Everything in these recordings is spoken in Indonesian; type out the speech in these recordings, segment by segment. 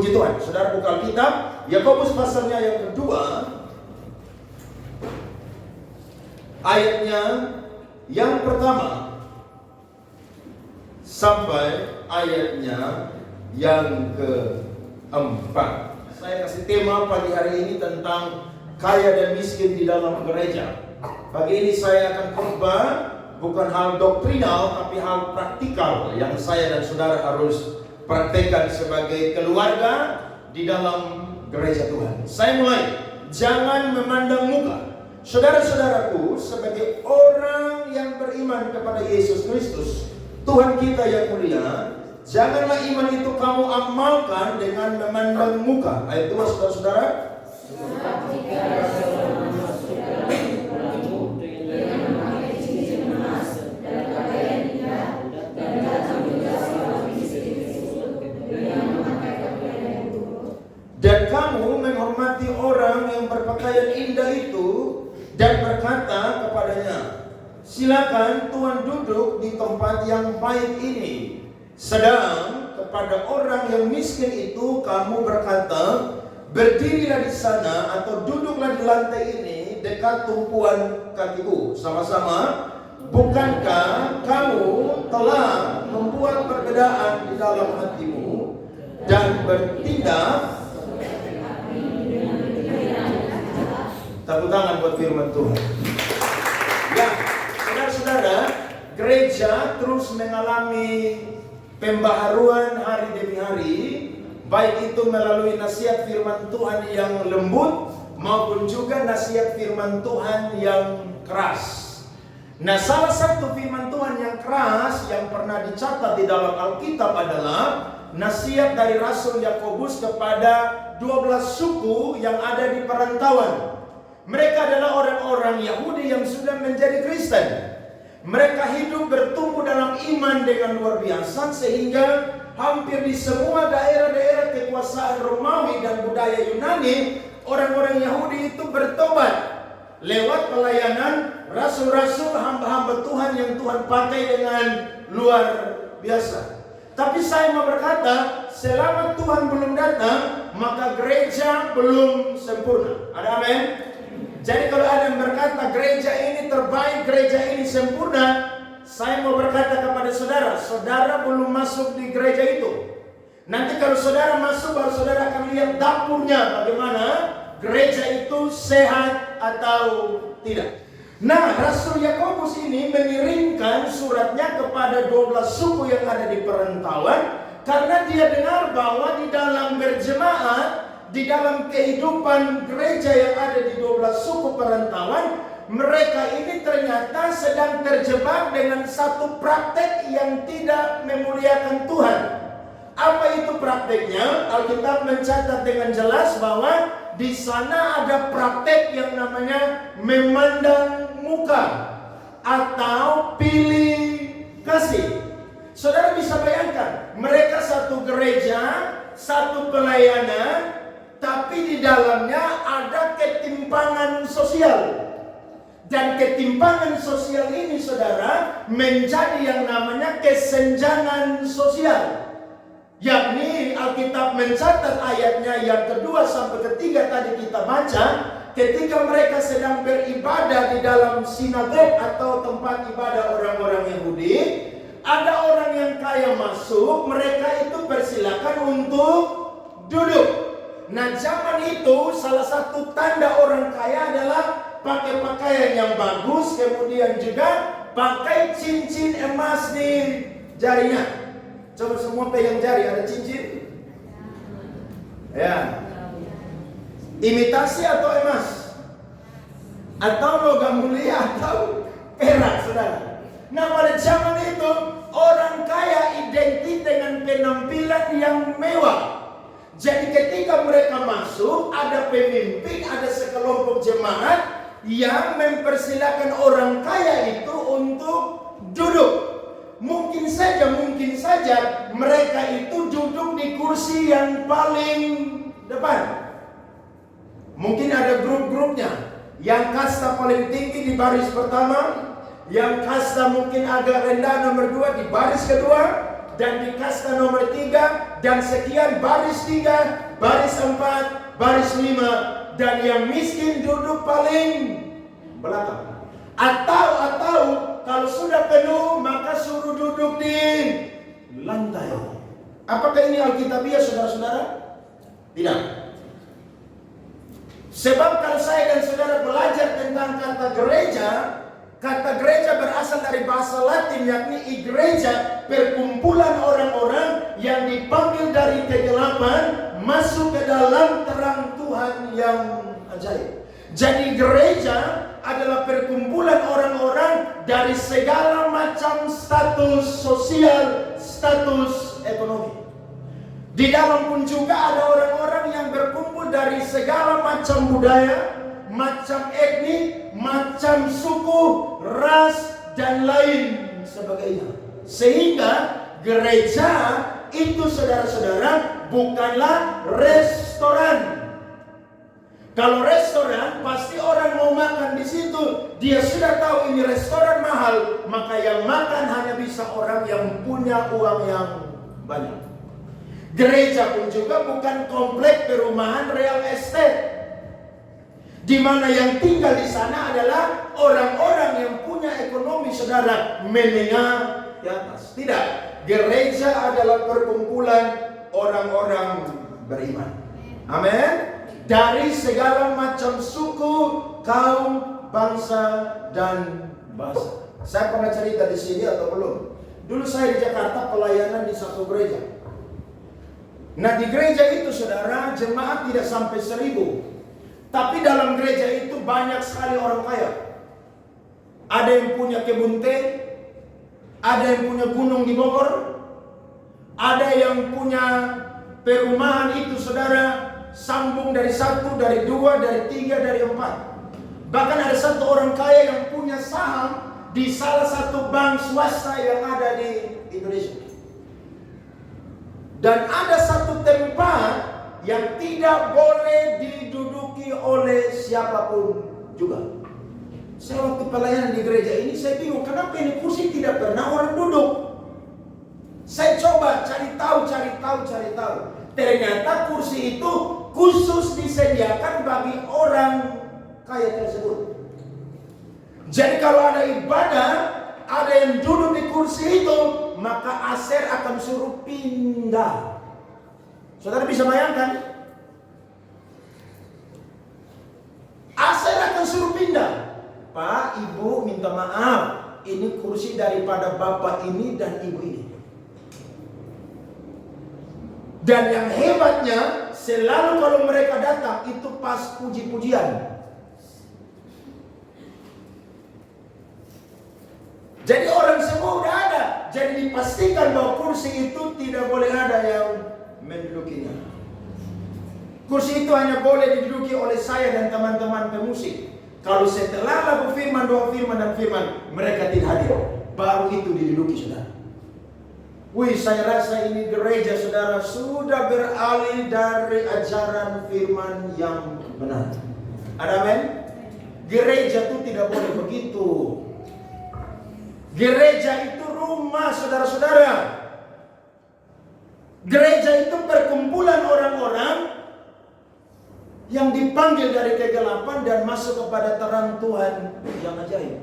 Puji Tuhan. Saudara buka Alkitab, Yakobus pasalnya yang kedua, ayatnya yang pertama sampai ayatnya yang keempat. Saya kasih tema pagi hari ini tentang kaya dan miskin di dalam gereja. Pagi ini saya akan khotbah bukan hal doktrinal, tapi hal praktikal yang saya dan saudara harus praktekkan sebagai keluarga di dalam gereja Tuhan. Saya mulai, jangan memandang muka. Saudara-saudaraku, sebagai orang yang beriman kepada Yesus Kristus, Tuhan kita yang mulia, janganlah iman itu kamu amalkan dengan memandang muka. Ayat 2, saudara-saudara. Dan kamu menghormati orang yang berpakaian indah itu dan berkata kepadanya, silakan Tuhan duduk di tempat yang baik ini. Sedang kepada orang yang miskin itu kamu berkata, berdirilah di sana atau duduklah di lantai ini dekat tumpuan kakiku. Sama-sama, bukankah kamu telah membuat perbedaan di dalam hatimu dan bertindak? Tepuk tangan buat firman Tuhan. Ya, saudara-saudara, gereja terus mengalami pembaharuan hari demi hari, baik itu melalui nasihat firman Tuhan yang lembut maupun juga nasihat firman Tuhan yang keras. Nah, salah satu firman Tuhan yang keras yang pernah dicatat di dalam Alkitab adalah nasihat dari Rasul Yakobus kepada 12 suku yang ada di perantauan. Mereka adalah orang-orang Yahudi yang sudah menjadi Kristen. Mereka hidup bertumbuh dalam iman dengan luar biasa, sehingga hampir di semua daerah-daerah kekuasaan Romawi dan budaya Yunani, orang-orang Yahudi itu bertobat lewat pelayanan rasul-rasul, hamba-hamba Tuhan yang Tuhan pakai dengan luar biasa. Tapi saya mau berkata, selama Tuhan belum datang, maka gereja belum sempurna. Ada amin? Jadi kalau ada yang berkata gereja ini terbaik, gereja ini sempurna, saya mau berkata kepada saudara, saudara belum masuk di gereja itu. Nanti kalau saudara masuk, baru saudara akan lihat dapurnya bagaimana gereja itu sehat atau tidak. Nah, Rasul Yakobus ini mengirimkan suratnya kepada 12 suku yang ada di perantauan, karena dia dengar bahwa di dalam berjemaat, di dalam kehidupan gereja yang ada di 12 suku perantauan, mereka ini ternyata sedang terjebak dengan satu praktek yang tidak memuliakan Tuhan. Apa itu prakteknya? Alkitab mencatat dengan jelas bahwa di sana ada praktek yang namanya memandang muka atau pilih kasih. Saudara bisa bayangkan, mereka satu gereja, satu pelayanan, tapi di dalamnya ada ketimpangan sosial. Dan ketimpangan sosial ini, saudara, menjadi yang namanya kesenjangan sosial. Yakni Alkitab mencatat ayatnya yang kedua sampai ketiga tadi kita baca, ketika mereka sedang beribadah di dalam sinagog atau tempat ibadah orang-orang Yahudi, ada orang yang kaya masuk, mereka itu persilakan untuk duduk. Nah, zaman itu salah satu tanda orang kaya adalah pakai pakaian yang bagus, kemudian juga pakai cincin emas di jarinya. Coba semua pegang jari, ada cincin? Ya. Imitasi atau emas? Atau logam mulia atau perak, saudara? Nah, pada zaman itu orang kaya identik dengan penampilan yang mewah. Jadi ketika mereka masuk, ada pemimpin, ada sekelompok jemaat yang mempersilakan orang kaya itu untuk duduk. Mungkin saja mereka itu duduk di kursi yang paling depan. Mungkin ada grup-grupnya. Yang kasta paling tinggi di baris pertama, yang kasta mungkin agak rendah nomor 2 di baris kedua, dan di kasta nomor 3, dan sekian baris 3, baris 4, baris 5, dan yang miskin duduk paling belakang. Atau kalau sudah penuh maka suruh duduk di lantai. Apakah ini alkitabiah saudara-saudara? Tidak. Sebab kalau saya dan saudara belajar tentang kata gereja berasal dari bahasa Latin, yakni igreja, perkumpulan orang-orang yang dipanggil dari kegelapan masuk ke dalam terang Tuhan yang ajaib. Jadi gereja adalah perkumpulan orang-orang dari segala macam status sosial, status ekonomi. Di dalam pun juga ada orang-orang yang berkumpul dari segala macam budaya, macam etnik, macam suku, ras, dan lain sebagainya. Sehingga gereja itu saudara-saudara bukanlah restoran. Kalau restoran pasti orang mau makan di situ, dia sudah tahu ini restoran mahal, maka yang makan hanya bisa orang yang punya uang yang banyak. Gereja pun juga bukan komplek perumahan real estate, di mana yang tinggal di sana adalah orang-orang yang punya ekonomi saudara menengah di atas. Tidak, gereja adalah perkumpulan orang-orang beriman. Amin. Dari segala macam suku, kaum, bangsa, dan bahasa. Saya pernah cerita di sini atau belum? Dulu saya di Jakarta pelayanan di satu gereja. Nah di gereja itu saudara, jemaat tidak sampai 1.000. Tapi dalam gereja itu banyak sekali orang kaya. Ada yang punya kebun teh, ada yang punya gunung di Bogor, ada yang punya perumahan itu saudara, sambung dari 1, dari 2, dari 3, dari 4. Bahkan ada satu orang kaya yang punya saham di salah satu bank swasta yang ada di Indonesia. Dan ada satu tempat yang tidak boleh diduduki oleh siapapun juga. Saya waktu pelayanan di gereja ini saya bingung kenapa ini kursi tidak pernah orang duduk. Saya coba cari tahu. Ternyata kursi itu khusus disediakan bagi orang kaya tersebut. Jadi kalau ada ibadah, ada yang duduk di kursi itu, maka aser akan suruh pindah. Saudara bisa bayangkan? Aser akan suruh pindah. Pak, Ibu minta maaf, ini kursi daripada bapak ini dan ibu ini. Dan yang hebatnya, selalu kalau mereka datang itu pas puji-pujian. Jadi orang semua udah ada. Jadi dipastikan bahwa kursi itu tidak boleh ada yang mendudukinya. Kursi itu hanya boleh diduduki oleh saya dan teman-teman pemusik. Kalau setelah lagu firman, doa firman dan firman, mereka tidak hadir, baru itu diduduki saudara. Wih, saya rasa ini gereja saudara sudah beralih dari ajaran firman yang benar. Ada amin? Gereja itu tidak boleh begitu. Gereja itu rumah saudara-saudara. Gereja itu perkumpulan orang-orang yang dipanggil dari kegelapan dan masuk kepada terang Tuhan yang ajaib.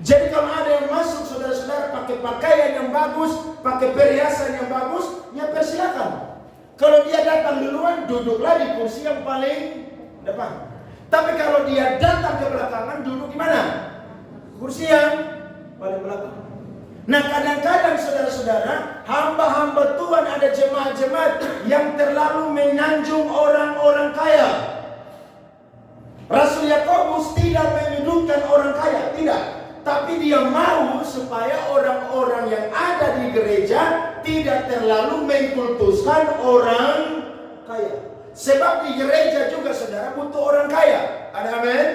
Jadi kalau ada yang masuk saudara-saudara pakai pakaian yang bagus, pakai perhiasan yang bagus, ya persilakan. Kalau dia datang duluan, duduklah di kursi yang paling depan. Tapi kalau dia datang ke belakangan, duduk di mana? Kursi yang paling belakang. Nah kadang-kadang saudara-saudara, hamba-hamba Tuhan ada jemaat-jemaat yang terlalu menyanjung orang-orang kaya. Rasul Yakobus tidak menyudutkan orang kaya, tidak. Tapi dia mau supaya orang-orang yang ada di gereja tidak terlalu mengkultuskan orang kaya. Sebab di gereja juga saudara butuh orang kaya. Ada amin?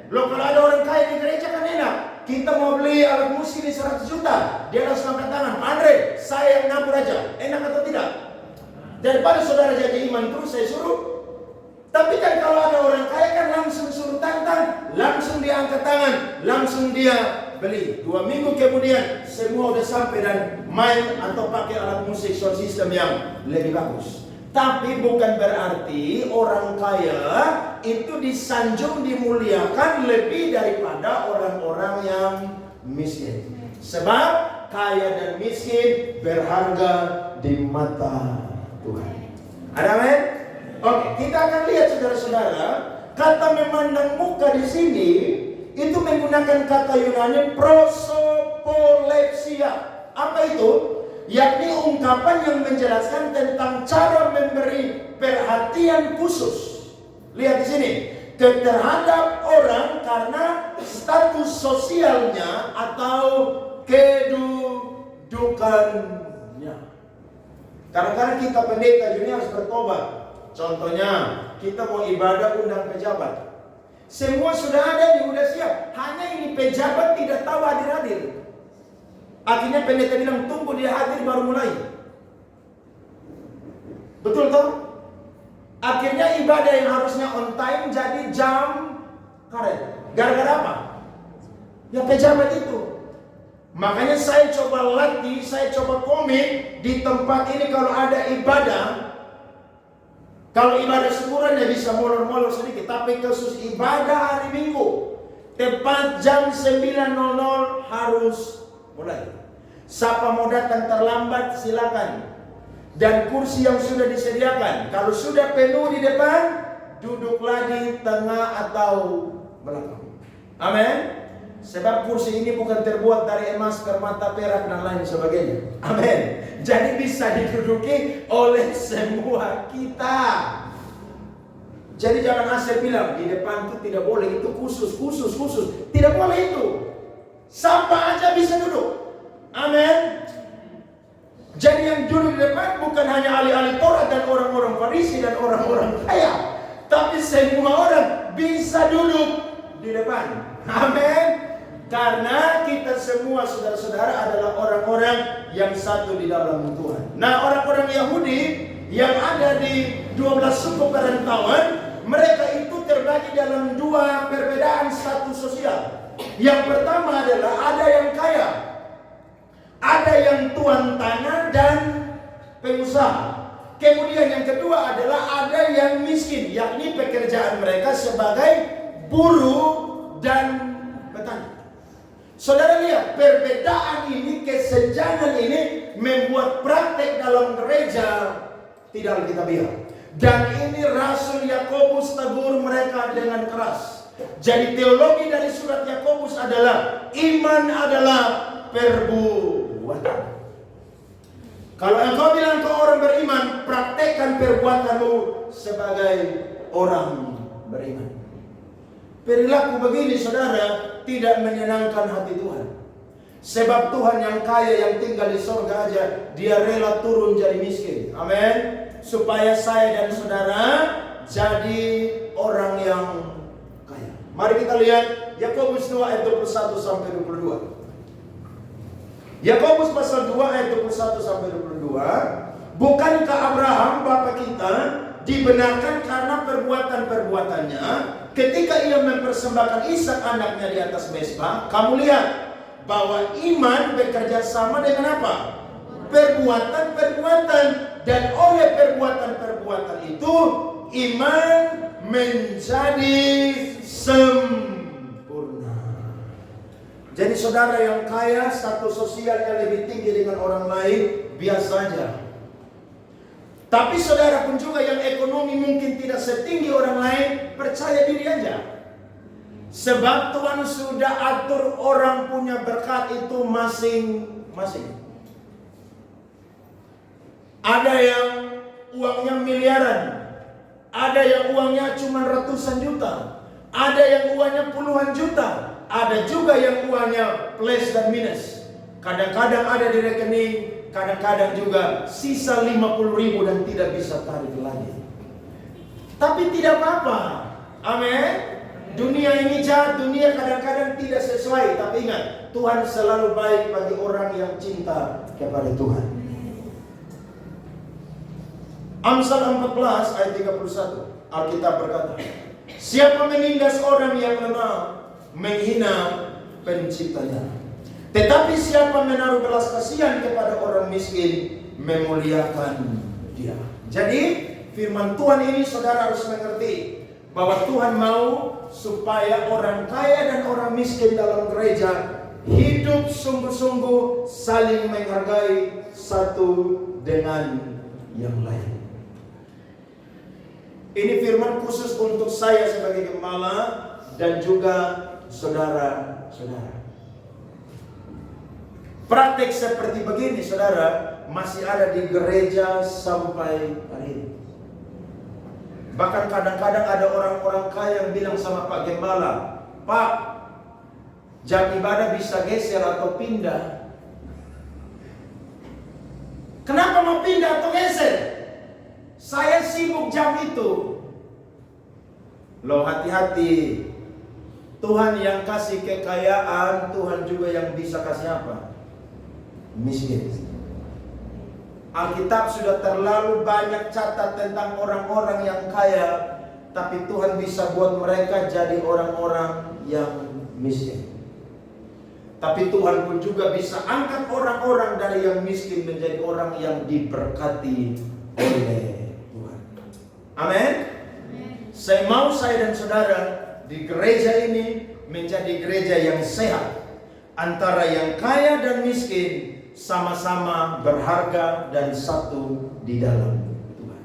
Loh kalau ada orang kaya di gereja kan enak. Kita mau beli alat musik di 100 juta. Dia langsung angkat tangan. Pak Andre, saya yang ngapur aja. Enak atau tidak? Daripada saudara jadi iman terus saya suruh. Tapi kan kalau ada orang kaya kan langsung suruh tantang, langsung dia angkat tangan, langsung dia beli. 2 minggu kemudian semua udah sampai dan main atau pakai alat musik sound system yang lebih bagus. Tapi bukan berarti orang kaya itu disanjung, dimuliakan lebih daripada orang-orang yang miskin. Sebab kaya dan miskin berharga di mata Tuhan. Ada amin? Oke, kita akan lihat saudara-saudara, kata memandang muka di sini itu menggunakan kata Yunani prosopolepsia. Apa itu? Yakni ungkapan yang menjelaskan tentang cara memberi perhatian khusus. Lihat di sini, terhadap orang karena status sosialnya atau kedudukannya. Kadang-kadang kita pendeta dunia harus bertobat. Contohnya, kita mau ibadah undang pejabat. Semua sudah ada, sudah siap. Hanya ini pejabat tidak tahu hadir-hadir. Akhirnya pendeta bilang, tunggu dia hadir baru mulai. Betul toh? Akhirnya ibadah yang harusnya on time jadi jam karet. Gara-gara apa? Ya pejabat itu. Makanya saya coba latih, saya coba komit di tempat ini kalau ada ibadah. Kalau ibadah syukuran ya bisa molor-molor sedikit. Tapi khusus ibadah hari Minggu, tepat jam 9.00 harus mulai. Siapa mau datang terlambat silakan. Dan kursi yang sudah disediakan, kalau sudah penuh di depan, duduklah di tengah atau belakang. Amin. Sebab kursi ini bukan terbuat dari emas, permata, perak dan lain sebagainya. Amin. Jadi bisa diduduki oleh semua kita. Jadi jangan asal bilang di depan itu tidak boleh, itu khusus. Tidak boleh itu. Siapa aja bisa duduk. Amin. Jadi yang duduk di depan bukan hanya ahli-ahli Taurat dan orang-orang Farisi dan orang-orang kaya, tapi semua orang bisa duduk di depan. Amin. Karena kita semua saudara-saudara adalah orang-orang yang satu di dalam Tuhan. Nah, orang-orang Yahudi yang ada di 12 suku perantauan, mereka itu terbagi dalam 2 perbedaan status sosial. Yang pertama adalah ada yang kaya, ada yang tuan tanah dan pengusaha. Kemudian yang kedua adalah ada yang miskin, yakni pekerjaan mereka sebagai buruh dan petani. Saudara lihat, perbedaan ini, kesenjangan ini membuat praktek dalam gereja tidak kita biar. Dan ini Rasul Yakobus tegur mereka dengan keras. Jadi teologi dari surat Yakobus adalah iman adalah perbuatan. Kalau engkau bilang kau orang beriman, praktekkan perbuatanmu sebagai orang beriman. Perilaku begini saudara tidak menyenangkan hati Tuhan. Sebab Tuhan yang kaya yang tinggal di surga aja, dia rela turun jadi miskin. Amin. Supaya saya dan saudara jadi orang yang kaya. Mari kita lihat Yakobus 2 ayat 21 sampai 22. Yakobus pasal 2 ayat 21 sampai 22. Bukankah Abraham bapa kita dibenarkan karena perbuatan-perbuatannya ketika ia mempersembahkan Ishak anaknya di atas mezbah? Kamu lihat bahwa iman bekerja sama dengan apa? Perbuatan-perbuatan, dan oleh perbuatan-perbuatan itu iman menjadi sempurna. Jadi saudara yang kaya, status sosialnya lebih tinggi dengan orang lain, biasa saja. Tapi saudara pun juga yang ekonomi mungkin tidak setinggi orang lain, percaya diri aja. Sebab Tuhan sudah atur orang punya berkat itu masing-masing. Ada yang uangnya miliaran, ada yang uangnya cuma ratusan juta, ada yang uangnya puluhan juta, ada juga yang uangnya plus dan minus. Kadang-kadang ada di rekening, kadang-kadang juga sisa 50.000 dan tidak bisa tarik lagi. Tapi tidak apa-apa. Amin. Dunia ini jahat, dunia kadang-kadang tidak sesuai. Tapi ingat, Tuhan selalu baik bagi orang yang cinta kepada Tuhan. Amsal 14 ayat 31, Alkitab berkata, siapa menindas orang yang lemah, menghina penciptanya. Tetapi siapa menaruh belas kasihan kepada orang miskin, memuliakan dia. Jadi firman Tuhan ini saudara harus mengerti bahwa Tuhan mau supaya orang kaya dan orang miskin dalam gereja hidup sungguh-sungguh saling menghargai satu dengan yang lain. Ini firman khusus untuk saya sebagai gembala dan juga saudara-saudara. Praktek seperti begini saudara masih ada di gereja sampai hari ini. Bahkan kadang-kadang ada orang-orang kaya yang bilang sama Pak Gembala, Pak, jam ibadah bisa geser atau pindah. Kenapa mau pindah atau geser? Saya sibuk jam itu. Loh, hati-hati. Tuhan yang kasih kekayaan, Tuhan juga yang bisa kasih apa? Miskin. Alkitab sudah terlalu banyak catat tentang orang-orang yang kaya, tapi Tuhan bisa buat mereka jadi orang-orang yang miskin. Tapi Tuhan pun juga bisa angkat orang-orang dari yang miskin menjadi orang yang diberkati oleh Tuhan. Amin. Saya mau saya dan saudara di gereja ini menjadi gereja yang sehat, antara yang kaya dan miskin sama-sama berharga dan satu di dalam Tuhan.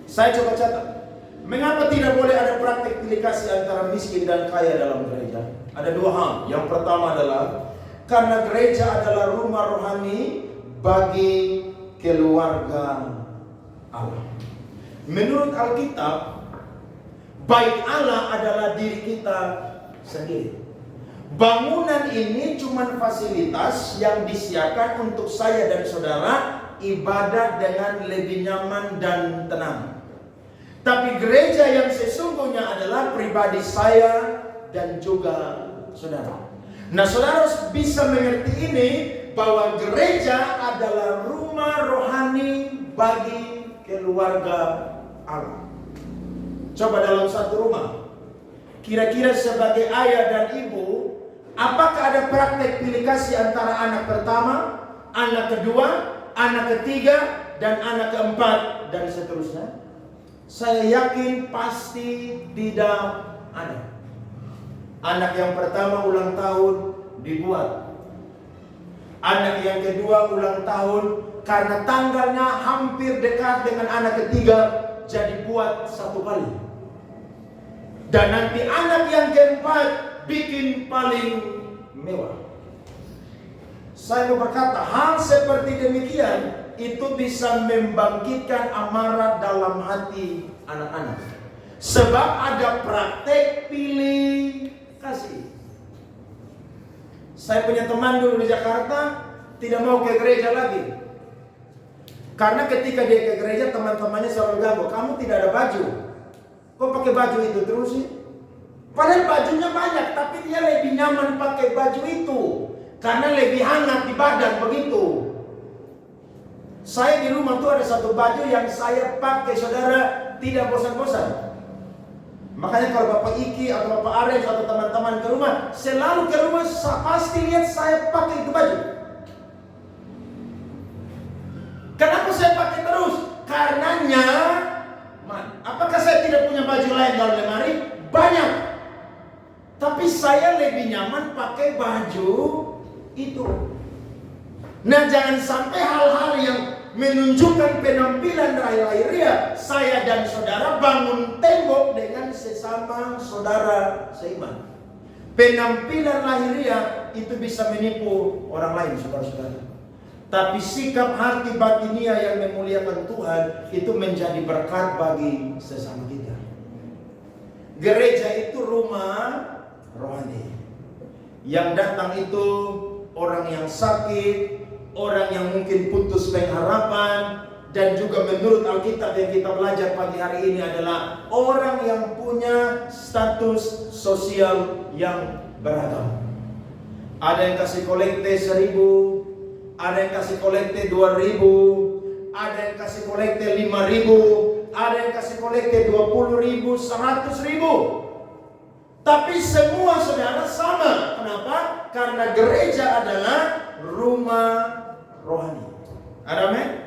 Saya coba catat, mengapa tidak boleh ada praktik pilih kasih antara miskin dan kaya dalam gereja? Ada dua hal. Yang pertama adalah karena gereja adalah rumah rohani bagi keluarga Allah. Menurut Alkitab, bait Allah adalah diri kita sendiri. Bangunan ini cuma fasilitas yang disiapkan untuk saya dan saudara ibadah dengan lebih nyaman dan tenang. Tapi gereja yang sesungguhnya adalah pribadi saya dan juga saudara. Nah, saudara harus bisa mengerti ini bahwa gereja adalah rumah rohani bagi keluarga Allah. Coba dalam satu rumah, kira-kira sebagai ayah dan ibu, apakah ada praktek pilih kasih antara anak pertama, anak kedua, anak ketiga, dan anak keempat, dan seterusnya? Saya yakin pasti tidak ada. Anak yang pertama ulang tahun dibuat. Anak yang kedua ulang tahun karena tanggalnya hampir dekat dengan anak ketiga, jadi buat satu kali. Dan nanti anak yang keempat bikin paling mewah. Saya mau berkata, hal seperti demikian itu bisa membangkitkan amarah dalam hati anak-anak. Sebab ada praktek pilih kasih. Saya punya teman dulu di Jakarta tidak mau ke gereja lagi. Karena ketika dia ke gereja, teman-temannya selalu ganggu, kamu tidak ada baju. Kok pakai baju itu terus sih? Padahal bajunya banyak, tapi dia lebih nyaman pakai baju itu karena lebih hangat di badan begitu. Saya di rumah tuh ada satu baju yang saya pakai, saudara, tidak bosan-bosan. Makanya kalau Bapak Iki atau Bapak Ares atau teman-teman ke rumah, selalu ke rumah pasti lihat saya pakai itu baju. Kenapa saya pakai terus? Karenanya, apakah saya tidak punya baju lain dalam lemari? Banyak. Tapi saya lebih nyaman pakai baju itu. Nah, jangan sampai hal-hal yang menunjukkan penampilan lahiriah saya dan saudara bangun tembok dengan sesama saudara seiman. Penampilan lahiriah itu bisa menipu orang lain, saudara-saudara. Tapi sikap hati batinia yang memuliakan Tuhan itu menjadi berkat bagi sesama kita. Gereja itu rumah rohani. Yang datang itu orang yang sakit, orang yang mungkin putus pengharapan, dan juga menurut Alkitab yang kita belajar pagi hari ini adalah orang yang punya status sosial yang beragam. Ada yang kasih kolekte 1.000, ada yang kasih kolekte 2.000, ada yang kasih kolekte 5.000, ada yang kasih kolekte 20.000, 100.000. Tapi semua saudara sama. Kenapa? Karena gereja adalah rumah rohani. Amin.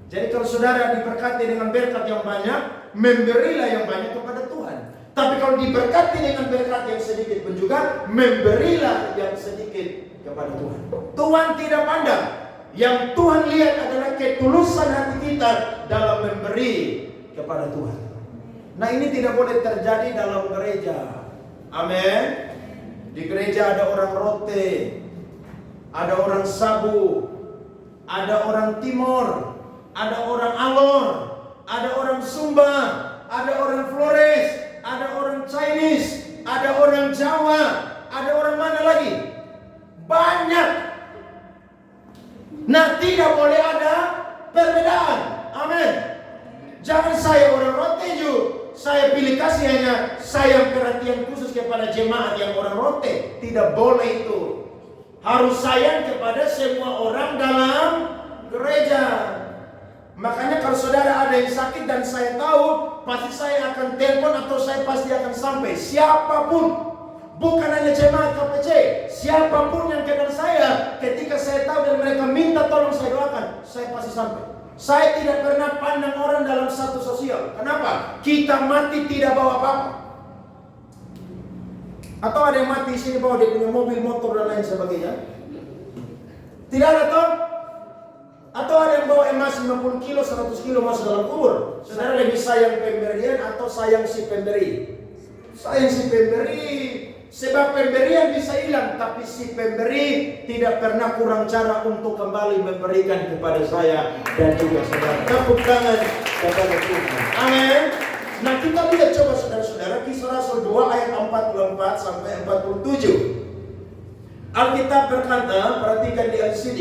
Jadi kalau saudara diberkati dengan berkat yang banyak, memberilah yang banyak kepada Tuhan. Tapi kalau diberkati dengan berkat yang sedikit pun juga, memberilah yang sedikit kepada Tuhan. Tuhan tidak pandang. Yang Tuhan lihat adalah ketulusan hati kita dalam memberi kepada Tuhan. Nah, ini tidak boleh terjadi dalam gereja. Amin. Di gereja ada orang Rote, ada orang Sabu, ada orang Timor, ada orang Alor, ada orang Sumba, ada orang Flores, ada orang Chinese, ada orang Jawa, ada orang mana lagi? Banyak. Nah, tidak boleh ada perbedaan. Amin. Jangan saya orang Rote juga, saya pilih kasih hanya saya perhatian khusus kepada jemaat yang orang Rote. Tidak boleh itu. Harus sayang kepada semua orang dalam gereja. Makanya kalau saudara ada yang sakit dan saya tahu, pasti saya akan telepon atau saya pasti akan sampai. Siapapun, bukan hanya jemaat KPC, siapapun yang kenal saya, ketika saya tahu dan mereka minta tolong saya doakan, saya pasti sampai. Saya tidak pernah pandang orang dalam satu sosial. Kenapa? Kita mati tidak bawa apa-apa. Atau ada yang mati di sini bawa dia punya mobil, motor dan lain sebagainya? Tidak ada toh? Atau ada yang bawa emas 50 kilo, 100 kilo masuk dalam kubur? Saudara lebih sayang pemberian atau sayang si pemberi? Sayang si pemberi. Sebab pemberian bisa hilang, tapi si pemberi tidak pernah kurang cara untuk kembali memberikan kepada saya dan juga saudara. Tepuk tangan kepada Tuhan. Amin. Nah, kita lihat coba saudara-saudara Kisah Rasul 2 ayat 44 sampai 47. Alkitab berkata, perhatikan di LCD.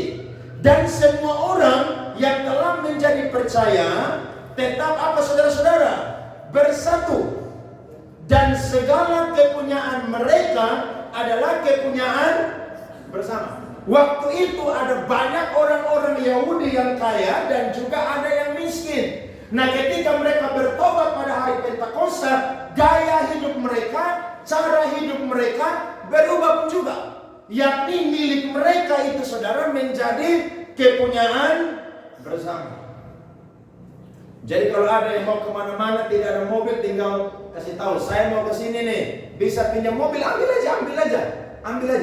Dan semua orang yang telah menjadi percaya tetap apa saudara-saudara? Bersatu. Dan segala kepunyaan mereka adalah kepunyaan bersama. Waktu itu ada banyak orang-orang Yahudi yang kaya dan juga ada yang miskin. Nah, ketika mereka bertobat pada hari Pentakosta, gaya hidup mereka, cara hidup mereka berubah pun juga. Yakni milik mereka itu saudara menjadi kepunyaan bersama. Jadi kalau ada yang mau kemana-mana tidak ada mobil, tinggal kasih tahu, saya mau ke sini nih, bisa pinjam mobil, ambil aja.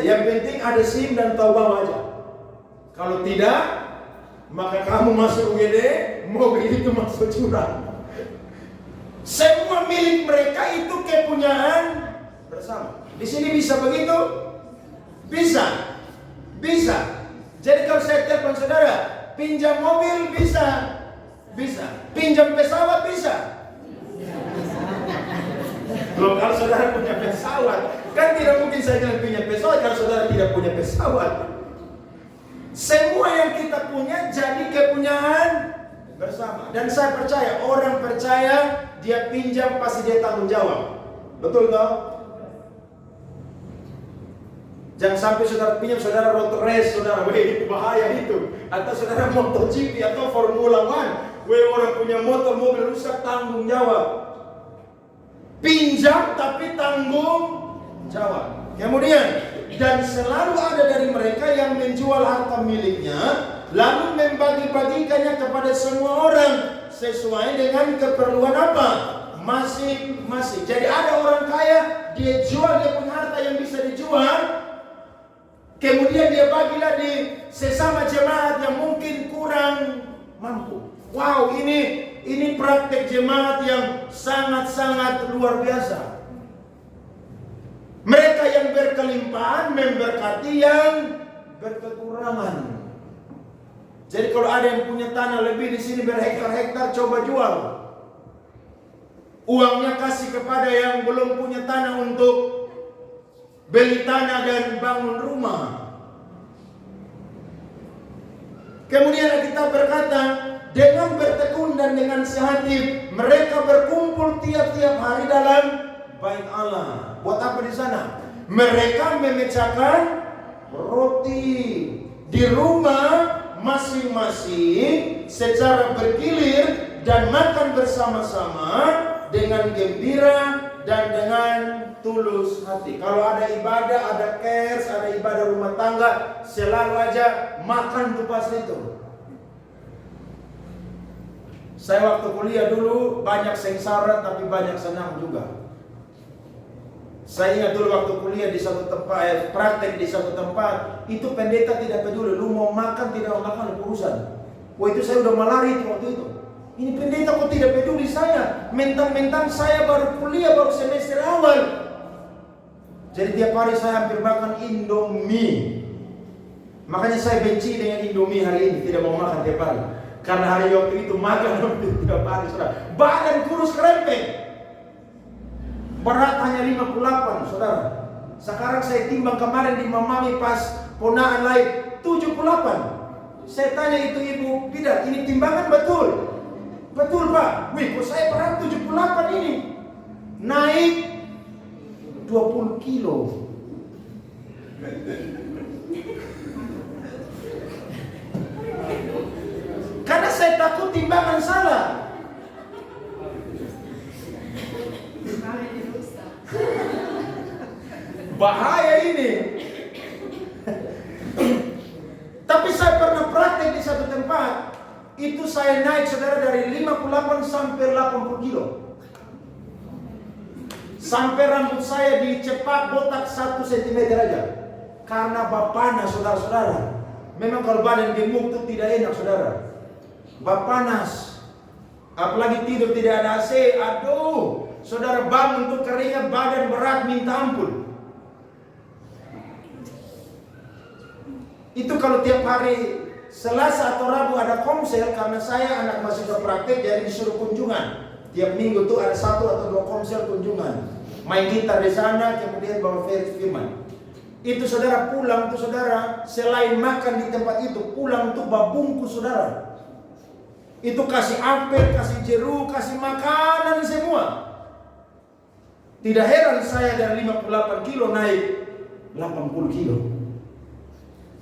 Yang penting ada SIM dan tahu bawa aja. Kalau tidak, maka kamu masuk UGD, mobil itu masuk curang. Semua milik mereka itu kepunyaan bersama. Di sini bisa begitu? Bisa. Jadi kalau saya telepon saudara, pinjam mobil bisa. Pinjam pesawat bisa. Loh, kalau saudara punya pesawat, kan tidak mungkin saya bilang pinjam pesawat kalau saudara tidak punya pesawat. Semua yang kita punya jadi kepunyaan bersama. Dan saya percaya, orang percaya dia pinjam pasti dia tanggung jawab. Betul toh? Jangan sampai saudara pinjam, saudara road race, saudara, itu bahaya itu. Atau saudara MotoGP atau Formula 1, orang punya motor, mobil rusak, tanggung jawab. Pinjam tapi tanggung jawab. Kemudian, dan selalu ada dari mereka yang menjual harta miliknya, lalu membagi-bagikannya kepada semua orang sesuai dengan keperluan apa? Masing-masing. Jadi ada orang kaya, dia jual dia punya harta yang bisa dijual. Kemudian dia bagilah di sesama jemaat yang mungkin kurang mampu. Wow, ini praktek jemaat yang sangat-sangat luar biasa. Mereka yang berkelimpahan memberkati yang berkekurangan. Jadi kalau ada yang punya tanah lebih di sini berhektar-hektar, coba jual. Uangnya kasih kepada yang belum punya tanah untuk beli tanah dan bangun rumah. Kemudian kita berkata, dengan bertekun dan dengan sehati mereka berkumpul tiap-tiap hari dalam bait Allah. Buat apa di sana? Mereka memecahkan roti di rumah masing-masing secara bergilir dan makan bersama-sama dengan gembira dan dengan tulus hati. Kalau ada ibadah, ada kers, ada ibadah rumah tangga, selalu aja makan tuh pas itu. Saya waktu kuliah dulu banyak sengsara tapi banyak senang juga. Saya ingat dulu waktu kuliah di satu tempat, praktek di satu tempat, itu pendeta tidak peduli, lu mau makan tidak mau makan urusan. Wah itu saya udah malari itu waktu itu. Ini pendeta kok tidak peduli saya, mentang-mentang saya baru kuliah baru semester awal. Jadi tiap hari saya hampir makan Indomie. Makanya saya benci dengan Indomie hari ini, tidak mau makan tiap hari. Karena hari waktu itu makan hampir tiap hari, saudara. Badan kurus kerempeng. Berat hanya 58, saudara. Sekarang saya timbang kemarin di Mamami pas ponaan lain 78. Saya tanya itu ibu, tidak, ini timbangan betul. Betul Pak. Wih, kok saya berat 78 ini. Naik 20 kilo. Karena saya takut timbangan salah. Bahaya ini. Tapi saya pernah praktek di satu tempat. Itu saya naik saudara dari 58 sampai 80 kilo. Sampai rambut saya dicepak botak 1 cm aja. Karena bapanas saudara-saudara. Memang kalau badan gemuk itu tidak enak saudara. Bapanas. Apalagi tidur tidak ada AC. Aduh. Saudara bangun tuh keringat, badan berat minta ampun. Itu kalau tiap hari Selasa atau Rabu ada komsel, karena saya anak mahasiswa praktek jadi disuruh kunjungan. Tiap minggu tuh ada 1 atau 2 komsel kunjungan. Main gitar di sana, kemudian bawa firman. Itu saudara pulang tuh saudara, selain makan di tempat itu, pulang tuh babungkus saudara. Itu kasih apel, kasih jeruk, kasih makanan semua. Tidak heran saya dari 58 kilo naik 80 kilo.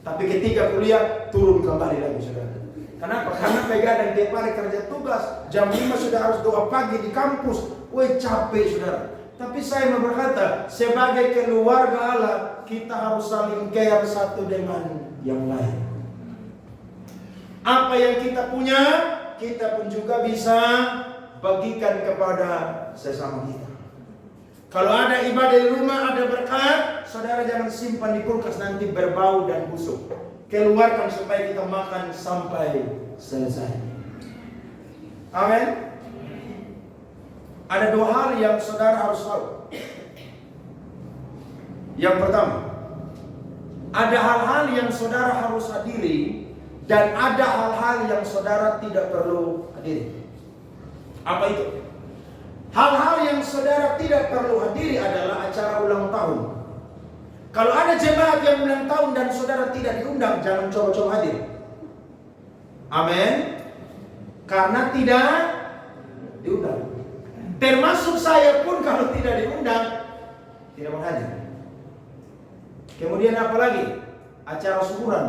Tapi ketika kuliah turun kembali lagi saudara. Kenapa? Karena begadang tiap hari kerja tugas. Jam 5 sudah harus doa pagi di kampus. Woi capek saudara. Tapi saya mau berkata, sebagai keluarga Allah, kita harus saling care satu dengan yang lain. Apa yang kita punya, kita pun juga bisa bagikan kepada sesama kita. Kalau ada ibadah di rumah, ada berkat, saudara jangan simpan di kulkas nanti berbau dan busuk. Keluarkan supaya kita makan sampai selesai. Amin. Ada 2 hal yang saudara harus tahu. Yang pertama, ada hal-hal yang saudara harus hadiri dan ada hal-hal yang saudara tidak perlu hadiri. Apa itu? Hal-hal yang saudara tidak perlu hadiri adalah acara ulang tahun. Kalau ada jemaat yang ulang tahun dan saudara tidak diundang, jangan coba-coba hadir. Amin. Karena tidak diundang. Termasuk saya pun kalau tidak diundang, tidak mau hadir. Kemudian apa lagi? Acara syukuran.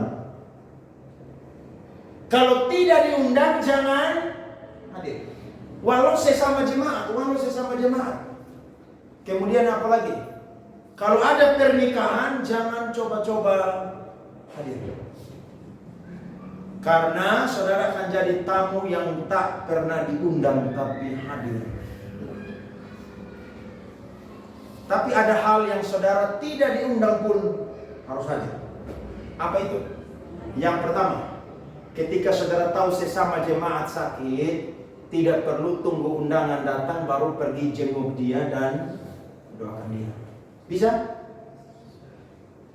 Kalau tidak diundang, jangan hadir. Walau sesama jemaat. Kemudian apa lagi? Kalau ada pernikahan, jangan coba-coba hadir. Karena saudara akan jadi tamu yang tak pernah diundang tapi hadir. Tapi ada hal yang saudara tidak diundang pun harus hadir. Apa itu? Yang pertama, ketika saudara tahu sesama jemaat sakit, tidak perlu tunggu undangan datang baru pergi jenguk dia dan doakan dia. Bisa?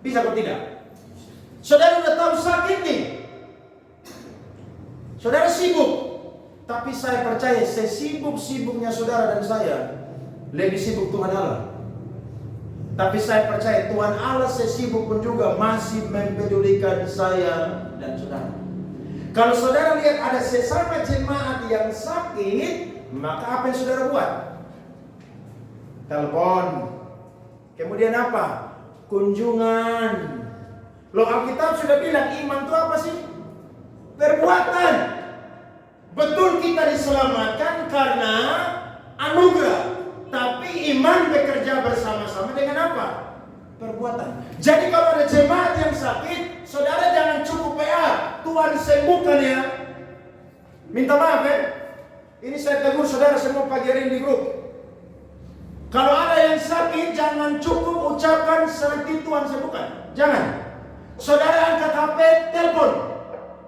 Bisa atau tidak? Saudara sudah tahu sakit nih. Saudara sibuk. Tapi saya percaya sesibuk-sibuknya saudara dan saya, lebih sibuk Tuhan Allah. Tapi saya percaya Tuhan Allah sesibuk pun juga masih mempedulikan saya dan saudara. Kalau saudara lihat ada sesama jemaat yang sakit, maka apa yang saudara buat? Telepon. Kemudian apa? Kunjungan. Loh, Alkitab sudah bilang iman itu apa sih? Perbuatan. Betul kita diselamatkan karena anugerah. Tapi iman sembuhkan ya. Minta maaf ya. Ini saya tegur saudara semua pagi hari ini di grup. Kalau ada yang sakit, jangan cukup ucapkan nanti Tuhan sembuhkan. Jangan. Saudara angkat HP, telepon.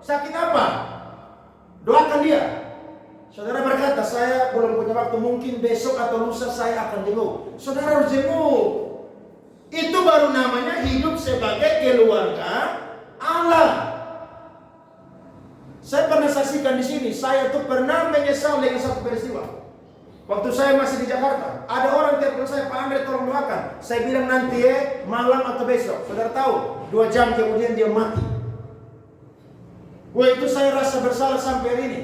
Sakit apa? Doakan dia. Saudara berkata, saya belum punya waktu, mungkin besok atau lusa saya akan jenguk. Saudara harus jenguk. Itu baru namanya hidup sebagai keluarga Allah. Saya pernah saksikan di sini, saya tuh pernah menyesal dengan satu peristiwa. Waktu saya masih di Jakarta, ada orang telepon saya, Pak Andre tolong doakan. Saya bilang nanti malam atau besok. Saudara tahu, 2 jam kemudian dia mati. Wah, itu saya rasa bersalah sampai hari ini.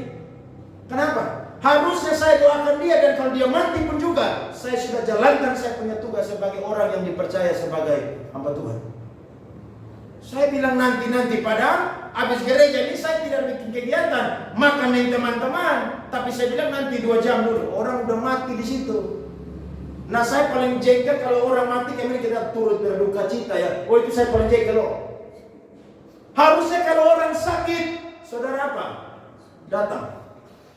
Kenapa? Harusnya saya doakan dia, dan kalau dia mati pun juga saya sudah jalankan saya punya tugas sebagai orang yang dipercaya sebagai hamba Tuhan. Saya bilang nanti padahal habis gereja ini saya tidak bikin kegiatan makan dengan teman-teman, tapi saya bilang nanti 2 jam dulu. Orang udah mati di situ. Nah, saya paling jengkel kalau orang mati kemudian kita turut berduka cita ya. Oh, itu saya paling jengkel loh. Harusnya kalau orang sakit, saudara apa? Datang.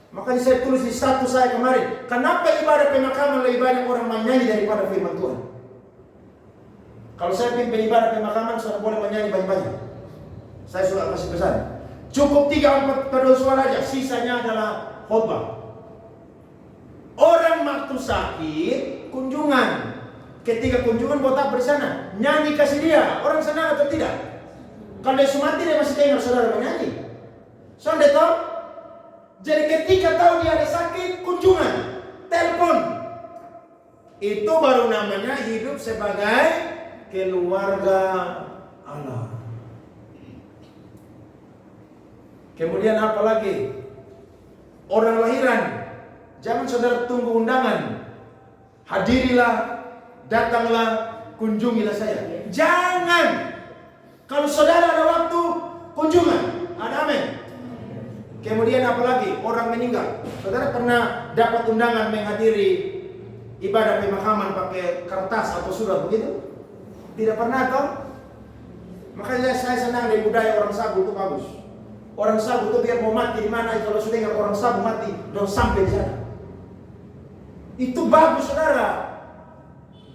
Makanya saya tulis di status saya kemarin, kenapa ibadah pemakaman lebih banyak orang menyanyi daripada firman Tuhan? Kalau saya pimpin ibadah pemakaman, saudara boleh menyanyi banyak-banyak. Saya sudah kasih pesan. Cukup 3-4 kedua suara aja, sisanya adalah khotbah. Orang waktu sakit, kunjungan. Ketika kunjungan botak bersana, nyanyi kasih dia. Orang senang atau tidak? Kalau dia mati dia masih dengar saudara menyanyi. Saudara tahu? Jadi ketika tahu dia ada sakit, kunjungan, telepon. Itu baru namanya hidup sebagai keluarga Allah. Kemudian apa lagi? Orang lahiran, jangan saudara tunggu undangan. Hadirilah, datanglah, kunjungilah saya. Jangan. Kalau saudara ada waktu, kunjungan. Ada amin. Kemudian apa lagi? Orang meninggal. Saudara pernah dapat undangan menghadiri ibadah pemakaman pakai kertas atau surat begitu? Tidak pernah toh? Makanya saya senang dari budaya orang Sabu, itu bagus. Orang Sabu itu biar mau mati di mana, kalau sudah dengar orang Sabu mati, don't sampai di sana. Itu bagus saudara.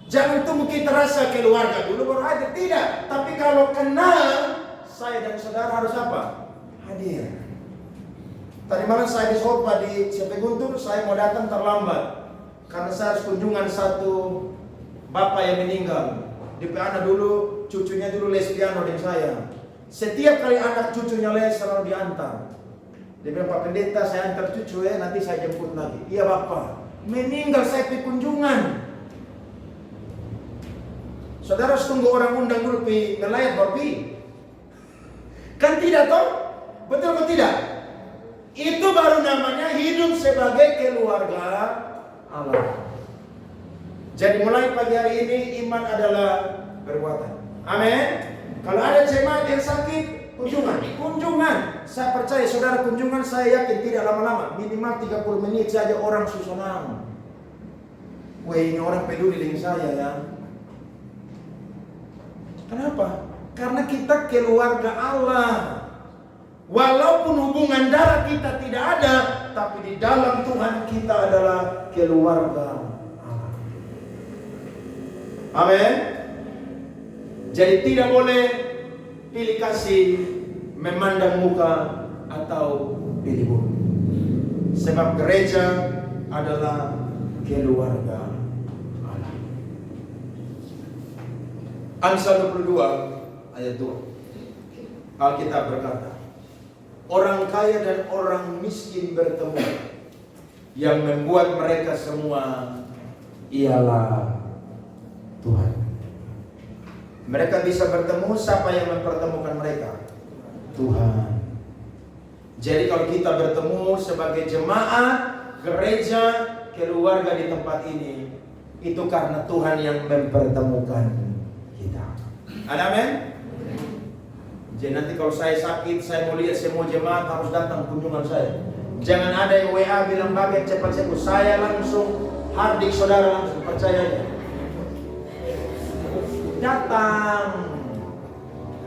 Jangan tunggu kita rasa keluarga dulu baru hadir, tidak. Tapi kalau kenal, saya dan saudara harus apa? Hadir. Tadi malam saya di khotbah di CP Guntur, saya mau datang terlambat karena saya harus kunjungan satu bapak yang meninggal. Di anak dulu, cucunya dulu les piano dengan saya. Setiap kali anak cucunya les selalu diantar. Dia bilang, Pak Pendeta saya antar cucu ya, nanti saya jemput lagi. Iya Bapak, meninggal saya pergi kunjungan. Saudara harus tunggu orang undang dulu pergi melayat baru pergi. Kan tidak toh? Betul atau tidak? Itu baru namanya hidup sebagai keluarga Allah. Jadi mulai pagi hari ini iman adalah perbuatan. Amin. Kalau ada jemaat yang sakit, kunjungan. Saya percaya saudara kunjungan, saya yakin tidak lama-lama, minimal 30 menit saja orang susunang. Wah, ini orang peduli dengan saya ya. Kenapa? Karena kita keluarga Allah. Walaupun hubungan darah kita tidak ada, tapi di dalam Tuhan kita adalah keluarga Allah. Amin. Jadi tidak boleh pilih kasih, memandang muka atau pilih bulu. Sebab gereja adalah keluarga Allah. Amsal 22 ayat 2. Alkitab berkata, orang kaya dan orang miskin bertemu, yang membuat mereka semua ialah Tuhan. Mereka bisa bertemu, siapa yang mempertemukan mereka? Tuhan. Jadi kalau kita bertemu sebagai jemaat, gereja, keluarga di tempat ini, itu karena Tuhan yang mempertemukan kita. Ada amin? Jadi nanti kalau saya sakit, saya mau lihat semua jemaat harus datang kunjungan saya. Jangan ada yang WA bilang bagian cepat sembuh. Saya langsung hardik saudara langsung, percayanya. Datang.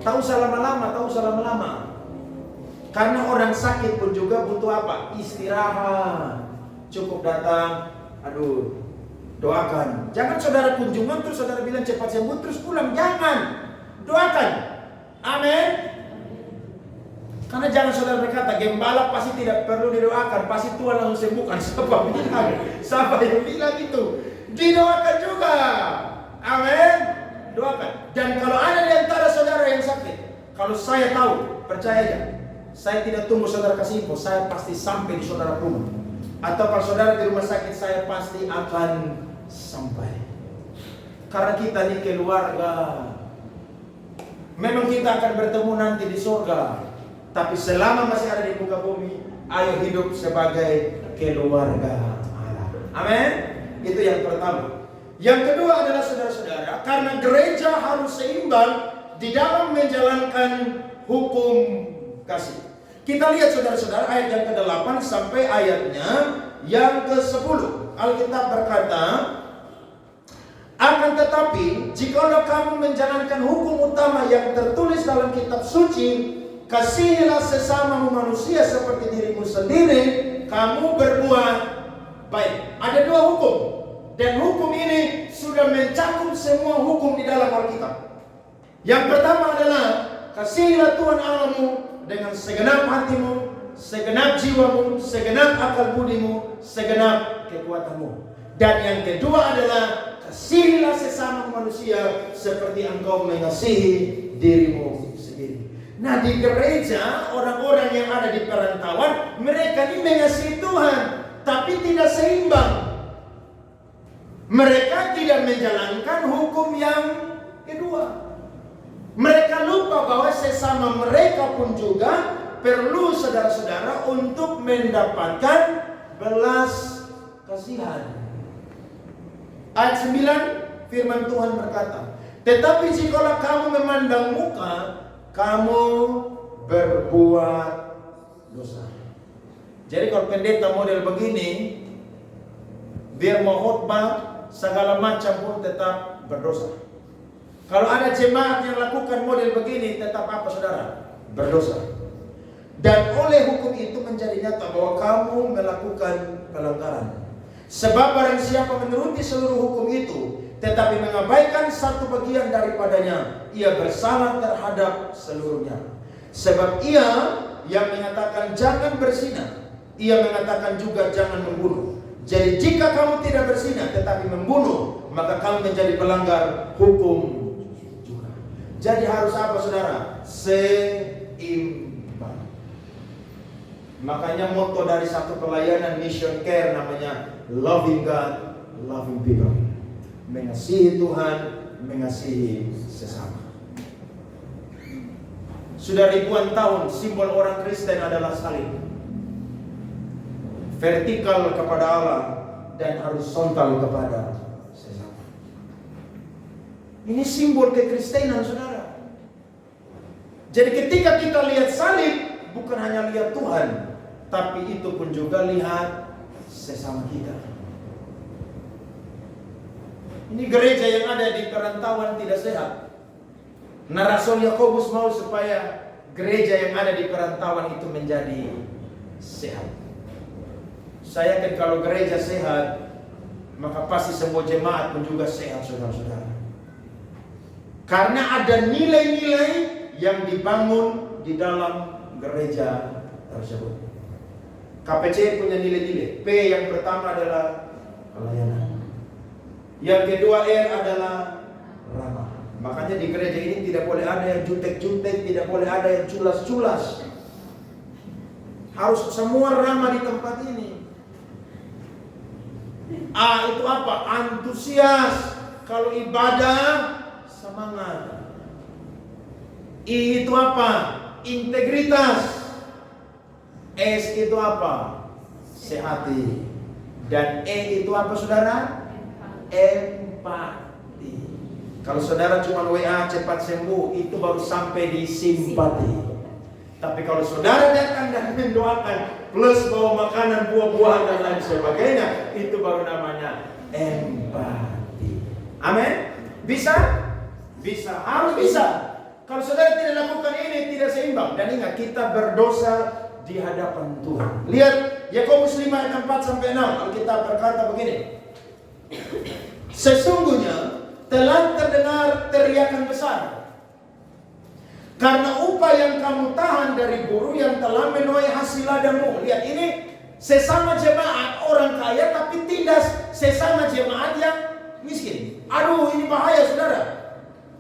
Tak usah lama-lama. Karena orang sakit pun juga butuh apa? Istirahat. Cukup datang, aduh, doakan. Jangan saudara kunjungan terus saudara bilang cepat sembuh terus pulang. Jangan. Doakan. Amin. Karena jangan saudara berkata gembala pasti tidak perlu didoakan, pasti Tuhan langsung sembuhkan. Siapa yang bilang itu? Didoakan juga. Amin. Doakan. Dan kalau ada di antara saudara yang sakit, kalau saya tahu, percaya aja, saya tidak tunggu saudara kasih info, saya pasti sampai di saudara rumah. Atau kalau saudara di rumah sakit, saya pasti akan sampai. Karena kita ini keluarga. Memang kita akan bertemu nanti di surga. Tapi selama masih ada di muka bumi, ayo hidup sebagai keluarga Allah. Amin. Itu yang pertama. Yang kedua adalah saudara-saudara, karena gereja harus seimbang di dalam menjalankan hukum kasih. Kita lihat saudara-saudara ayat yang ke-8 sampai ayatnya yang ke-10. Alkitab berkata, akan tetapi jikalau kamu menjalankan hukum utama yang tertulis dalam kitab suci, kasihilah sesamamu manusia seperti dirimu sendiri, kamu berbuat baik. Ada dua hukum, dan hukum ini sudah mencakup semua hukum di dalam Alkitab. Yang pertama adalah kasihilah Tuhan Allahmu dengan segenap hatimu, segenap jiwamu, segenap akal budimu, segenap kekuatanmu. Dan yang kedua adalah kasihilah sesama manusia seperti engkau mengasihi dirimu sendiri. Nah, di gereja orang-orang yang ada di perantauan, mereka ini mengasihi Tuhan, tapi tidak seimbang. Mereka tidak menjalankan hukum yang kedua. Mereka lupa bahwa sesama mereka pun juga perlu saudara-saudara untuk mendapatkan belas kasihan. Ayat 9 firman Tuhan berkata, tetapi jikalau kamu memandang muka, kamu berbuat dosa. Jadi kalau pendeta model begini, biar mau khotbah segala macam pun tetap berdosa. Kalau ada jemaat yang lakukan model begini, tetap apa saudara? Berdosa. Dan oleh hukum itu menjadi nyata bahwa kamu melakukan pelanggaran. Sebab barang siapa menuruti seluruh hukum itu, tetapi mengabaikan satu bagian daripadanya, ia bersalah terhadap seluruhnya. Sebab ia yang mengatakan jangan berzina, ia mengatakan juga jangan membunuh. Jadi jika kamu tidak berzina tetapi membunuh, maka kamu menjadi pelanggar hukum juga. Jadi harus apa saudara? Seimbang. Makanya motto dari satu pelayanan mission care namanya loving God, loving people. Mengasihi Tuhan, mengasihi sesama. Sudah ribuan tahun simbol orang Kristen adalah salib. Vertikal kepada Allah dan horizontal kepada sesama. Ini simbol kekristenan saudara. Jadi ketika kita lihat salib, bukan hanya lihat Tuhan, tapi itu pun juga lihat sesama kita. Ini gereja yang ada di perantauan tidak sehat. Nah, Rasul Yakobus mau supaya gereja yang ada di perantauan itu menjadi sehat. Saya yakin kalau gereja sehat, maka pasti semua jemaat pun juga sehat saudara-saudara. Karena ada nilai-nilai yang dibangun di dalam gereja tersebut. KPC punya nilai-nilai. P yang pertama adalah pelayanan. Yang kedua R adalah ramah. Makanya di gereja ini tidak boleh ada yang jutek-jutek, tidak boleh ada yang culas-culas. Harus semua ramah di tempat ini. A itu apa? Antusias. Kalau ibadah, semangat. I itu apa? Integritas. S itu apa? Sehati. Dan E itu apa saudara? Empati. Kalau saudara cuma WA cepat sembuh, itu baru sampai di simpati. Tapi kalau saudara datang dan mendoakan plus bawa makanan, buah-buahan dan lain sebagainya, itu baru namanya empati. Amin. Bisa? Bisa, harus bisa. Kalau saudara tidak lakukan ini, tidak seimbang. Dan ingat, kita berdosa di hadapan Tuhan. Lihat Yakobus 5 ayat 4 sampai 6. Alkitab berkata begini. Sesungguhnya telah terdengar teriakan besar, karena upah yang kamu tahan dari buruh yang telah menuai hasil ladangmu. Lihat, ini sesama jemaat orang kaya, tapi tindas sesama jemaat yang miskin. Aduh, ini bahaya saudara.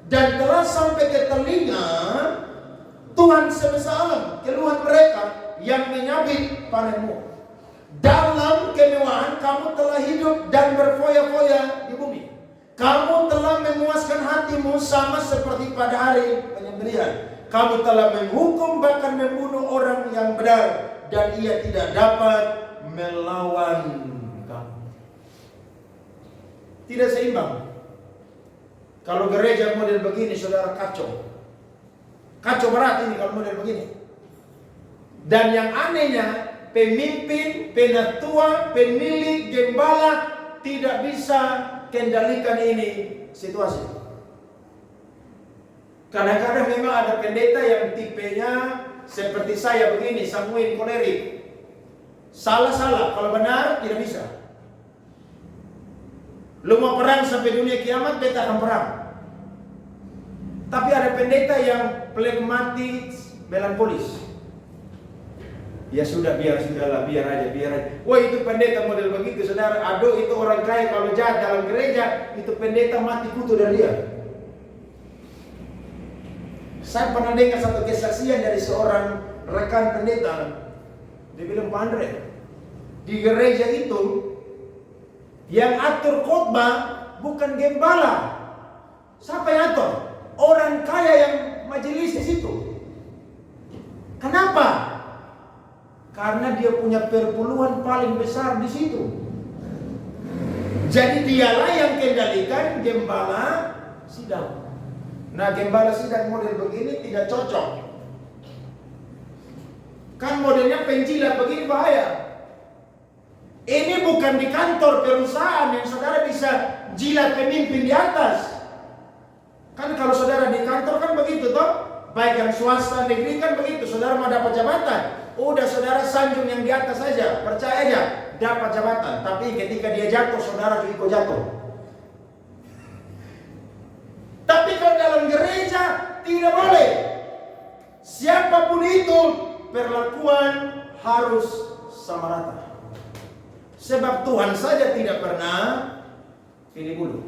Dan telah sampai ke telinga Tuhan semesta alam keluhan mereka yang menyabit panenmu. Dalam kemewahan kamu telah hidup dan berfoya-foya di bumi. Kamu telah memuaskan hatimu sama seperti pada hari penyembelihan. Kamu telah menghukum bahkan membunuh orang yang benar, dan ia tidak dapat melawan kamu. Tidak seimbang. Kalau gereja model begini, saudara, kacau. Kacau berat ini kalau model begini. Dan yang anehnya, pemimpin, penatua, pemilik, gembala tidak bisa kendalikan ini situasi. Kadang-kadang memang ada pendeta yang tipenya seperti saya begini, sanguin, kolerik. Salah-salah, kalau benar tidak bisa. Lu mau perang sampai dunia kiamat, beta akan perang. Tapi ada pendeta yang phlegmatik, melankolis. Ya sudah, biar aja. Wah, itu pendeta model begitu, saudara. Aduh, itu orang kaya kalau jahat dalam gereja, itu pendeta mati kutu dari dia. Saya pernah dengar satu kesaksian dari seorang rekan pendeta. Dia bilang, Pak Andre, di gereja itu yang atur khotbah bukan gembala. Siapa yang atur? Orang kaya yang majelis di situ. Kenapa? Karena dia punya perpuluhan paling besar di situ. Jadi dialah yang kendalikan gembala sidang. Nah, gembala sidang model begini tidak cocok. Kan modelnya penjilat begini bahaya. Ini bukan di kantor perusahaan yang saudara bisa jilat pemimpin di atas. Kan kalau saudara di kantor kan begitu toh. Baik yang swasta, negeri kan begitu. Saudara mau dapat jabatan, udah saudara sanjung yang di atas saja. Percaya aja, dapat jabatan. Tapi ketika dia jatuh, saudara juga ikut jatuh. Tapi kalau dalam gereja, tidak boleh. Siapapun itu, perlakuan harus sama rata. Sebab Tuhan saja tidak pernah pilih bulu.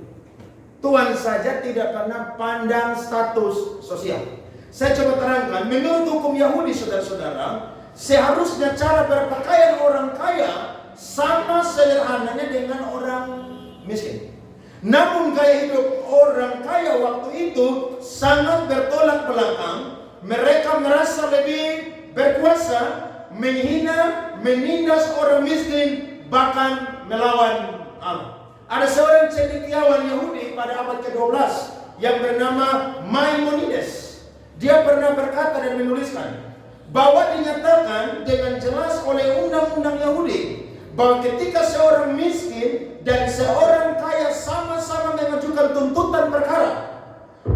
Tuhan saja tidak pernah pandang status sosial. Saya coba terangkan, menurut hukum Yahudi, saudara-saudara, seharusnya cara berpakaian orang kaya sama sederhananya dengan orang miskin. Namun gaya hidup orang kaya waktu itu sangat bertolak belakang. Mereka merasa lebih berkuasa, menghina, menindas orang miskin, bahkan melawan Allah. Ada seorang cendekiawan Yahudi pada abad ke-12 yang bernama Maimonides. Dia pernah berkata dan menuliskan bahwa dinyatakan dengan jelas oleh undang-undang Yahudi bahwa ketika seorang miskin dan seorang kaya sama-sama mengajukan tuntutan perkara,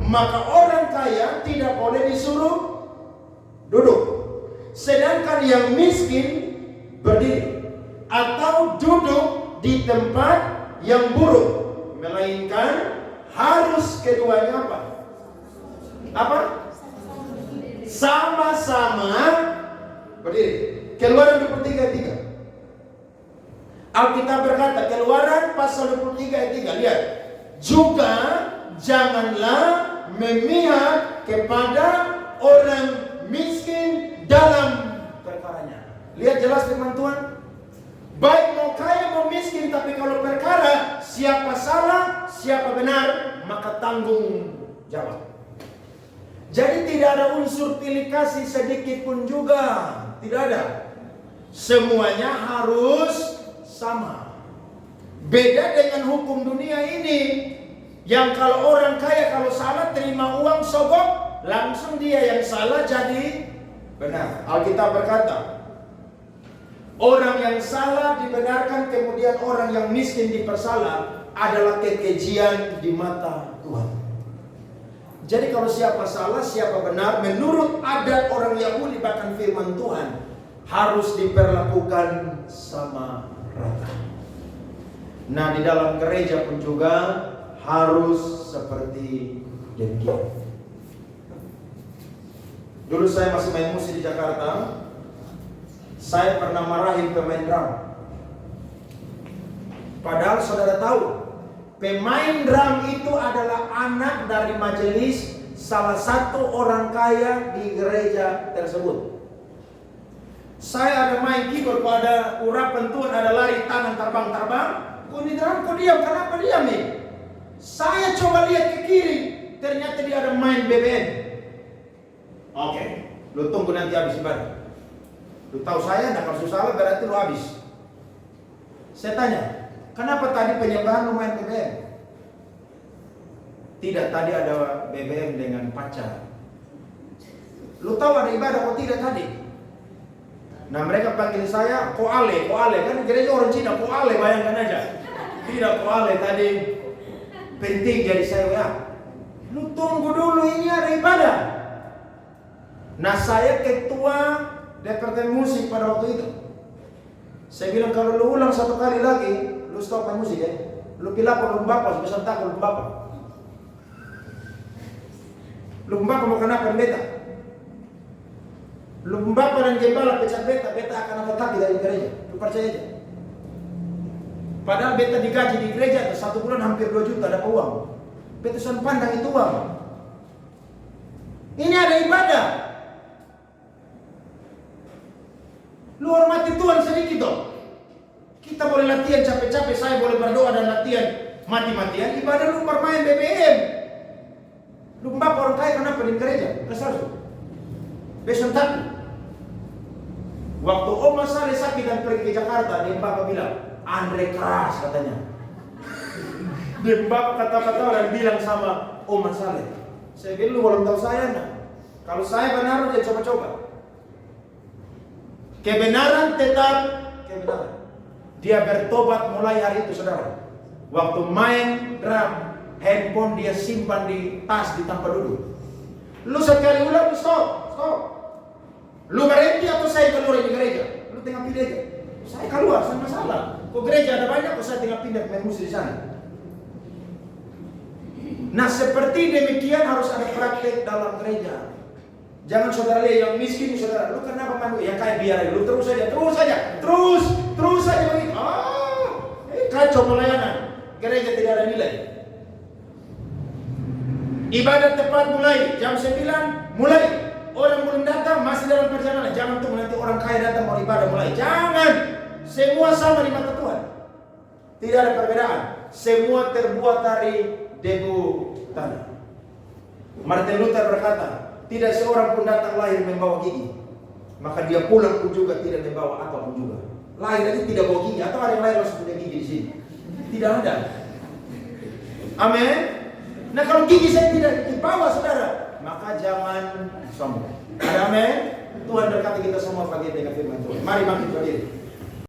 maka orang kaya tidak boleh disuruh duduk, sedangkan yang miskin berdiri atau duduk di tempat yang buruk, melainkan harus keduanya apa? Sama-sama berdiri. Keluaran 23 ayat 3. Alkitab berkata, Keluaran pasal 23 ayat 3. Lihat. Juga janganlah memihak kepada orang miskin dalam perkaranya. Lihat jelas firman Tuhan. Baik mau kaya mau miskin, tapi kalau perkara siapa salah, siapa benar, maka tanggung jawab. Jadi tidak ada unsur pilih kasih sedikit pun juga. Tidak ada. Semuanya harus sama. Beda dengan hukum dunia ini. Yang kalau orang kaya kalau salah terima uang sogok, langsung dia yang salah jadi benar. Alkitab berkata, orang yang salah dibenarkan, kemudian orang yang miskin dipersalah adalah kekejian di mata Tuhan. Jadi kalau siapa salah, siapa benar, menurut adat orang Yahudi bahkan firman Tuhan harus diperlakukan sama rata. Nah, di dalam gereja pun juga harus seperti demikian. Dulu saya masih main musik di Jakarta, saya pernah marahin pemain drum. Padahal saudara tahu, pemain drum itu adalah anak dari majelis salah satu orang kaya di gereja tersebut. Saya ada main keyboard, ada urapan Tuhan, ada lari tangan terbang-terbang. Kok di drum, kok diam? Kenapa diam nih? Saya coba lihat ke kiri, ternyata dia ada main BBM. Oke, lu tunggu nanti habis ibadah. Lu tahu saya, nah kalau salah berarti lu habis. Saya tanya, kenapa tadi penyembahan lu main BBM? Tidak, tadi ada BBM dengan pacar. Lu tahu ada ibadah kok tidak tadi? Nah mereka panggil saya koale kan gereja orang Cina, koale, bayangkan aja. Tidak koale tadi, penting jadi saya ya. Lu tunggu dulu, ini ada ibadah. Nah saya ketua departemen musik pada waktu itu. Saya bilang kalau lu ulang satu kali lagi, lu stop main musik ya. Lu pilih lu bapak, sebesar tak lu bapak. Lu bapak mau kenapa pendeta? Lu bapak dan gembala pecat beta akan angkat kaki dari gereja. Lu percaya aja. Padahal beta digaji di gereja, 1 bulan hampir 2 juta dapat uang. Beta sudah pandang itu uang. Ini ada ibadah. Lu hormati Tuhan sedikit dong. Kita boleh latihan capek-capek, saya boleh berdoa dan latihan mati-matian. Ibadah lu bermain BBM. Lu bapak orang kaya kenapa di gereja? Kesal tuh. Besok tak. Waktu Oma Saleh sakit dan pergi ke Jakarta, dia bapak bilang, Andre keras katanya. Dia bapak kata-kata dan bilang sama Oma Saleh, saya bilang lu belum tahu saya nak. Kalau saya benar, dia coba-coba. Kebenaran tetap kebenaran. Dia bertobat mulai hari itu, saudara. Waktu main drum, handphone dia simpan di tas di tempat duduk. Lu sekali ulang, stop. Lu berhenti atau saya keluar di gereja? Lu tinggal pilih aja. Saya keluar, sama masalah. Kok gereja ada banyak, kok saya tinggal pindah main musik di sana. Nah seperti demikian harus ada praktek dalam gereja. Jangan saudara lihat yang miskin saudara, lu kenapa mandu? Yang kaya biar aja, lu terus saja begitu. Kacau pelayanan, gereja tidak ada nilai. Ibadah tepat mulai jam 9 mulai. Orang belum datang masih dalam perjalanan. Jangan tunggu nanti orang kaya datang mau ibadah mulai. Jangan. Semua sama di mata Tuhan. Tidak ada perbedaan. Semua terbuat dari debu tanah. Martin Luther berkata, tidak seorang pun datang lahir membawa gigi, maka dia pulang pun juga tidak membawa apapun juga. Lahir aja tidak bawa gigi, atau ada yang lahir langsung punya gigi di sini? Tidak ada. Amin. Nah kalau gigi saya tidak dibawa saudara, maka jangan sombong. Amin. Tuhan berkati kita semua pagi dengan firman Tuhan. Mari bangkit berdiri.